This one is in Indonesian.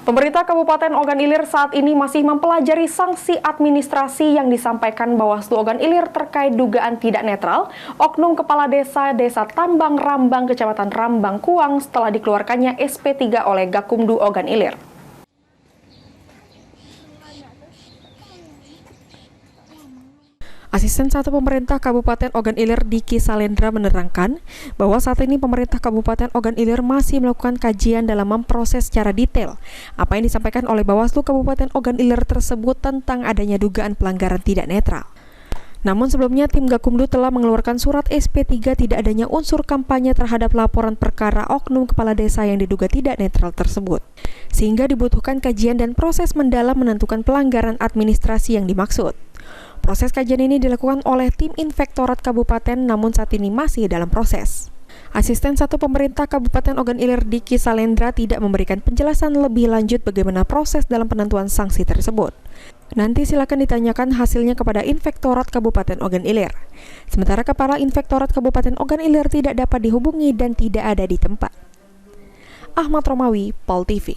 Pemerintah Kabupaten Ogan Ilir saat ini masih mempelajari sanksi administrasi yang disampaikan Bawaslu Ogan Ilir terkait dugaan tidak netral oknum Kepala Desa Tambang Rambang, Kecamatan Rambang Kuang setelah dikeluarkannya SP3 oleh Gakumdu Ogan Ilir. Asisten 1 Pemerintah Kabupaten Ogan Ilir Diki Salendra menerangkan bahwa saat ini pemerintah Kabupaten Ogan Ilir masih melakukan kajian dalam memproses secara detail apa yang disampaikan oleh Bawaslu Kabupaten Ogan Ilir tersebut tentang adanya dugaan pelanggaran tidak netral. Namun sebelumnya tim Gakumdu telah mengeluarkan surat SP3 tidak adanya unsur kampanye terhadap laporan perkara oknum kepala desa yang diduga tidak netral tersebut. Sehingga dibutuhkan kajian dan proses mendalam menentukan pelanggaran administrasi yang dimaksud. Proses kajian ini dilakukan oleh tim Inspektorat Kabupaten namun saat ini masih dalam proses. Asisten 1 Pemerintah Kabupaten Ogan Ilir Diki Salendra tidak memberikan penjelasan lebih lanjut bagaimana proses dalam penentuan sanksi tersebut. Nanti silakan ditanyakan hasilnya kepada Inspektorat Kabupaten Ogan Ilir. Sementara Kepala Inspektorat Kabupaten Ogan Ilir tidak dapat dihubungi dan tidak ada di tempat. Ahmad Romawi, Pol TV.